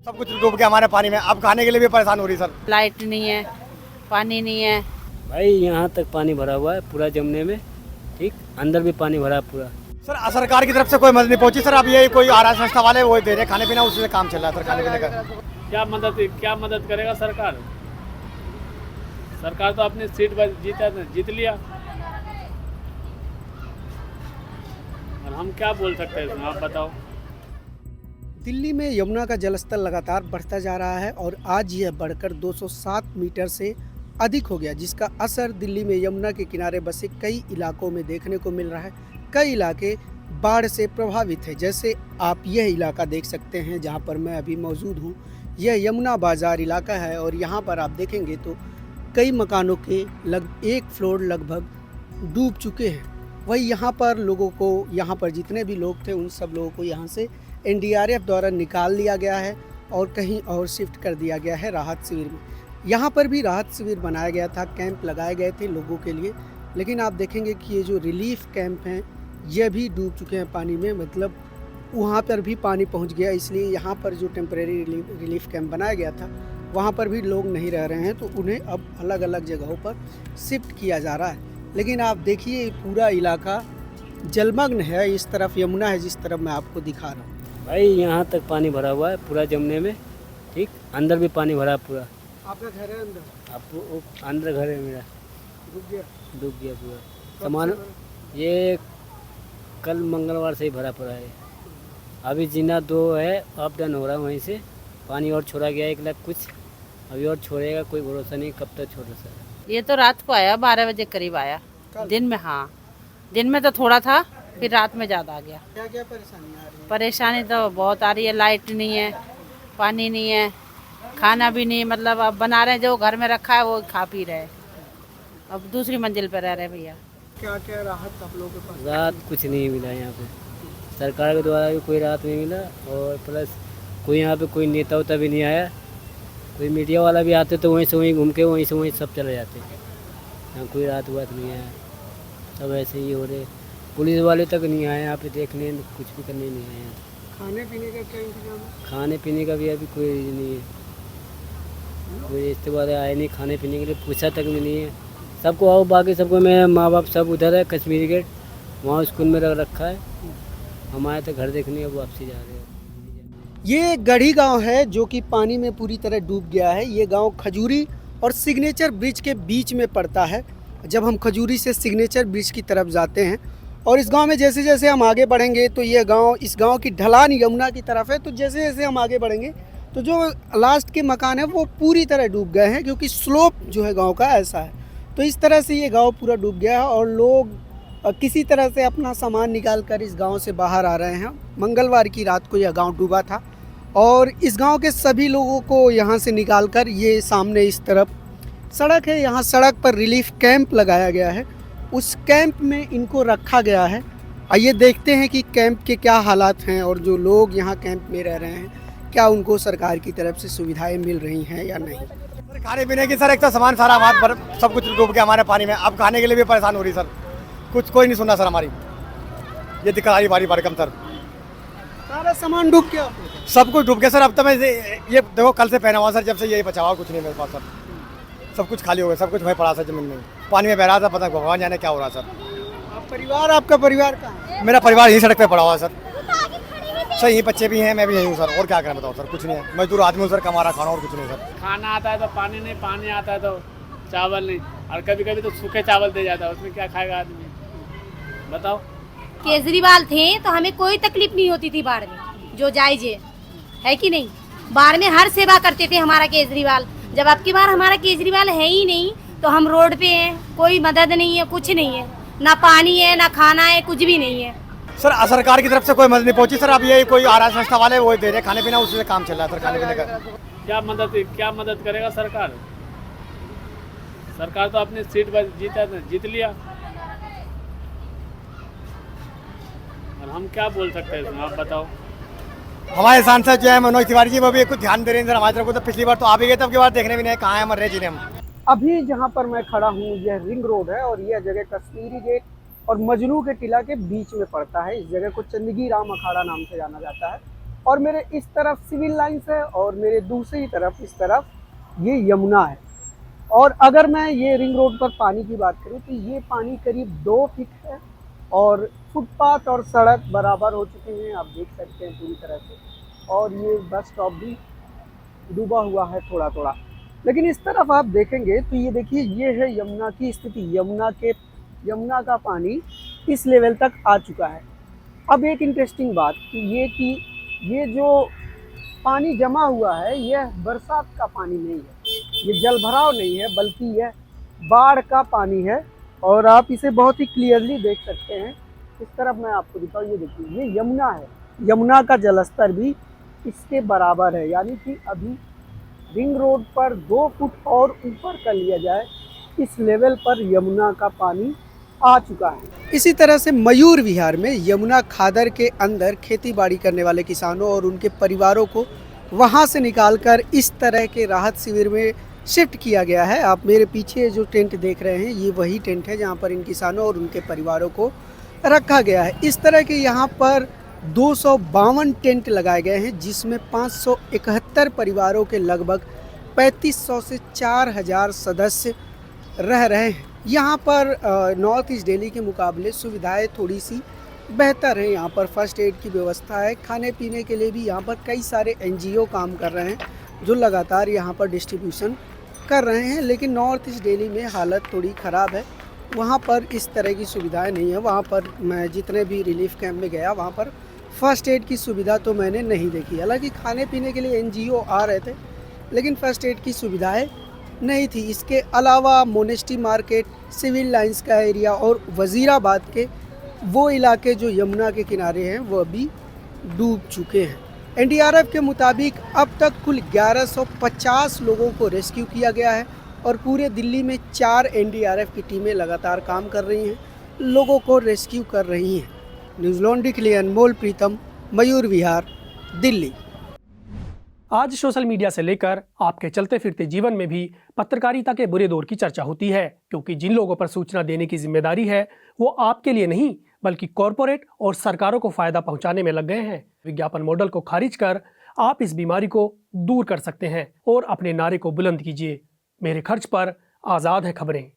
सब कुछ डूब गया हमारे पानी में। अब खाने के लिए भी परेशान हो रही सर। लाइट नहीं है, पानी नहीं है। भाई यहाँ तक पानी भरा हुआ है पूरा जमने में, ठीक अंदर भी पानी भरा है पूरा। सर सरकार की तरफ से कोई मदद नहीं पहुंची सर। अब ये कोई आरा संस्था वाले वो दे रहे खाने पीना, उसी से काम चल रहा है सर। खाने पीने का क्या मदद करेगा सरकार? सरकार तो अपनी सीट जीत लिया, और हम क्या बोल सकते हैं इसमें, आप बताओ। दिल्ली में यमुना का जलस्तर लगातार बढ़ता जा रहा है और आज यह बढ़कर 207 मीटर से अधिक हो गया, जिसका असर दिल्ली में यमुना के किनारे बसे कई इलाकों में देखने को मिल रहा है। कई इलाके बाढ़ से प्रभावित है। जैसे आप यह इलाका देख सकते हैं जहां पर मैं अभी मौजूद हूं। यह यमुना बाज़ार इलाका है और यहां पर आप देखेंगे तो कई मकानों के एक फ्लोर लगभग डूब चुके हैं। वही यहाँ पर लोगों को, यहाँ पर जितने भी लोग थे उन सब लोगों को यहाँ से एनडीआरएफ द्वारा निकाल लिया गया है और कहीं और शिफ्ट कर दिया गया है राहत शिविर में। यहाँ पर भी राहत शिविर बनाया गया था, कैंप लगाए गए थे लोगों के लिए, लेकिन आप देखेंगे कि ये जो रिलीफ कैंप हैं ये भी डूब चुके हैं पानी में। मतलब वहाँ पर भी पानी पहुँच गया, इसलिए यहाँ पर जो टेम्परेरी रिलीफ कैंप बनाया गया था वहाँ पर भी लोग नहीं रह रहे हैं, तो उन्हें अब अलग अलग जगहों पर शिफ्ट किया जा रहा है। लेकिन आप देखिए पूरा इलाका जलमग्न है। इस तरफ यमुना है जिस तरफ मैं आपको दिखा रहा हूँ। भाई यहाँ तक पानी भरा हुआ है पूरा जमने में, ठीक अंदर भी पानी भरा है पूरा। आपका घर है अंदर? आप अंदर घर है मेरा, डूब गया पूरा सामान। ये कल मंगलवार से ही भरा पड़ा है। अभी जीना 2 है, अप डाउन हो रहा है। वहीं से पानी और छोड़ा गया 1 लाख कुछ, अभी और छोड़ेगा, कोई भरोसा नहीं कब तक छोड़ सकता है। ये तो रात को आया, 12 बजे करीब आया। दिन में, हाँ दिन में तो थोड़ा था, फिर रात में ज़्यादा आ गया। क्या क्या परेशानी आ रही है? परेशानी तो बहुत आ रही है। लाइट नहीं है, पानी नहीं है, खाना भी नहीं। मतलब अब बना रहे हैं, जो घर में रखा है वो खा पी रहे हैं। अब दूसरी मंजिल पर रह रहे हैं भैया। क्या क्या राहत आप लोगों के पास? रात कुछ नहीं मिला यहाँ पे, सरकार के द्वारा भी कोई राहत नहीं मिला, और प्लस कोई यहाँ पे कोई नेता उता भी नहीं आया। कोई मीडिया वाला भी आते तो वहीं से वहीं घूम के वहीं से वहीं सब चले जाते। यहाँ कोई रात वात नहीं आया, सब ऐसे ही हो रहे। पुलिस वाले तक नहीं आए यहाँ पे देखने, कुछ भी करने नहीं आए यहाँ। खाने पीने का क्या इंतजाम है? खाने पीने का भी अभी कोई नहीं है, कोई रिश्ते वाले आए नहीं खाने पीने के लिए, पूछा तक भी नहीं है। सबको आओ, बाकी सबको मेरे माँ बाप सब उधर है कश्मीरी गेट, वहाँ स्कूल में रख रखा है। हम आए तो घर देखने, अब वापसी जा रहे हैं। ये गढ़ी गांव है जो कि पानी में पूरी तरह डूब गया है। ये गांव खजूरी और सिग्नेचर ब्रिज के बीच में पड़ता है। जब हम खजूरी से सिग्नेचर ब्रिज की तरफ जाते हैं और इस गांव में जैसे जैसे हम आगे बढ़ेंगे तो ये गांव, इस गांव की ढलान यमुना की तरफ है। तो जैसे जैसे हम आगे बढ़ेंगे तो जो लास्ट के मकान है वो पूरी तरह डूब गए हैं, क्योंकि स्लोप जो है गाँव का ऐसा है। तो इस तरह से ये गाँव पूरा डूब गया है और लोग किसी तरह से अपना सामान निकाल कर इस गांव से बाहर आ रहे हैं। मंगलवार की रात को यह गांव डूबा था और इस गांव के सभी लोगों को यहां से निकालकर ये सामने इस तरफ सड़क है, यहां सड़क पर रिलीफ कैंप लगाया गया है। उस कैंप में इनको रखा गया है। आइए देखते हैं कि कैंप के क्या हालात हैं और जो लोग यहाँ कैंप में रह रहे हैं क्या उनको सरकार की तरफ से सुविधाएँ मिल रही हैं या नहीं। सर खाने पीने की सर एक तो सामान सारा हमारे सब कुछ डूब गया हमारे पानी में। अब खाने के लिए भी परेशान हो रही सर। कुछ कोई नहीं सुना सर हमारी, ये दिक्कत आ रही बारी बारी कम सर। सारा सामान डूब गया, सब कुछ डूब गया सर। अब तो मैं ये देखो कल से पहना हुआ सर, जब से यही बचा हुआ कुछ नहीं मेरे पास सर। सब कुछ खाली हो गया, सब कुछ वहीं पड़ा सर जमीन में, पानी में बह रहा था। पता भगवान जाने क्या हो रहा सर। आपका परिवार कहाँ है? मेरा परिवार यहीं सड़क पे पड़ा हुआ है सर। सर यहीं बच्चे भी हैं, मैं भी यहीं हूँ सर। और क्या करें बताओ सर, कुछ नहीं है। मजदूर आदमी हूँ सर, कमा रहा खाना और कुछ नहीं सर। खाना आता है तो पानी नहीं, पानी आता है तो चावल नहीं, और कभी कभी तो सूखे चावल दे जाता है, उसमें क्या खाएगा आदमी, बताओ। केजरीवाल थे तो हमें कोई तकलीफ नहीं होती थी बाढ़ में, जो जायज है कि नहीं। बाढ़ में हर सेवा करते थे हमारा केजरीवाल। जब अब की बार हमारा केजरीवाल है ही नहीं तो हम रोड पे हैं, कोई मदद नहीं है, कुछ नहीं है, ना पानी है ना खाना है, कुछ भी नहीं है। सर सरकार की तरफ से कोई मदद नहीं पहुंची सर। अब ये कोई आरा संस्था वाले वो दे रहे खाने पीना, उसी से काम चल रहा है सर। खाने पीने का क्या मदद करेगा सरकार? सरकार तो अपनी सीट जीत लिया, और हम क्या बोल सकते हैं इसमें, आप बताओ। हमारे सांसद जो है मनोज तिवारी जी, वो भी कुछ ध्यान दे रहे हैं सर हमारी तरफ को। तो पिछली बार तो आ भी गए, तब की बार देखने भी नहीं कहाँ है, मर रहे जी हम। अभी जहाँ पर मैं खड़ा हूँ यह रिंग रोड है और यह जगह कश्मीरी गेट और मजनू के टीला के बीच में पड़ता है। इस जगह को चंदगी राम अखाड़ा नाम से जाना जाता है। और मेरे इस तरफ सिविल लाइंस है और मेरे दूसरी तरफ इस तरफ ये यमुना है। और अगर मैं ये रिंग रोड पर पानी की बात करूँ तो ये पानी करीब 2 फीट है और फुटपाथ और सड़क बराबर हो चुके हैं, आप देख सकते हैं पूरी तरह से। और ये बस स्टॉप भी डूबा हुआ है थोड़ा थोड़ा। लेकिन इस तरफ आप देखेंगे तो ये देखिए, ये है यमुना की स्थिति। यमुना का पानी इस लेवल तक आ चुका है। अब एक इंटरेस्टिंग बात कि ये जो पानी जमा हुआ है यह बरसात का पानी नहीं है, ये जल भराव नहीं है, बल्कि यह बाढ़ का पानी है। और आप इसे बहुत ही क्लियरली देख सकते हैं। इस तरफ मैं आपको दिखाऊँ, ये देखिए ये यमुना है। यमुना का जलस्तर भी इसके बराबर है, यानी कि अभी रिंग रोड पर 2 फुट और ऊपर कर लिया जाए, इस लेवल पर यमुना का पानी आ चुका है। इसी तरह से मयूर विहार में यमुना खादर के अंदर खेती बाड़ी करने वाले किसानों और उनके परिवारों को वहां से निकालकर इस तरह के राहत शिविर में शिफ्ट किया गया है। आप मेरे पीछे जो टेंट देख रहे हैं, ये वही टेंट है जहां पर इन किसानों और उनके परिवारों को रखा गया है। इस तरह के यहाँ पर 252 टेंट लगाए गए हैं, जिसमें 571 परिवारों के लगभग 3500 से 4000 सदस्य रह रहे हैं। यहाँ पर नॉर्थ ईस्ट दिल्ली के मुकाबले सुविधाएं थोड़ी सी बेहतर है। यहाँ पर फर्स्ट एड की व्यवस्था है, खाने पीने के लिए भी यहाँ पर कई सारे NGO काम कर रहे हैं जो लगातार यहाँ पर डिस्ट्रीब्यूशन कर रहे हैं। लेकिन नॉर्थ ईस्ट दिल्ली में हालत थोड़ी ख़राब है, वहाँ पर इस तरह की सुविधाएं नहीं है। वहाँ पर मैं जितने भी रिलीफ कैंप में गया, वहाँ पर फर्स्ट एड की सुविधा तो मैंने नहीं देखी। हालांकि खाने पीने के लिए NGO आ रहे थे, लेकिन फर्स्ट एड की सुविधाएं नहीं थी। इसके अलावा मोनेस्टी मार्केट, सिविल लाइंस का एरिया और वज़ीराबाद के वो इलाके जो यमुना के किनारे हैं वो अभी डूब चुके हैं। NDRF के मुताबिक अब तक कुल 1150 लोगों को रेस्क्यू किया गया है और पूरे दिल्ली में 4 NDRF की टीमें लगातार काम कर रही हैं, लोगों को रेस्क्यू कर रही हैं। न्यूज़ लॉन्ड्री के लिए अनमोल प्रीतम, मयूर विहार, दिल्ली। आज सोशल मीडिया से लेकर आपके चलते फिरते जीवन में भी पत्रकारिता के बुरे दौर की चर्चा होती है, क्योंकि जिन लोगों पर सूचना देने की जिम्मेदारी है वो आपके लिए नहीं बल्कि कॉरपोरेट और सरकारों को फायदा पहुंचाने में लग गए हैं। विज्ञापन मॉडल को खारिज कर आप इस बीमारी को दूर कर सकते हैं और अपने नारे को बुलंद कीजिए। मेरे खर्च पर आज़ाद है खबरें।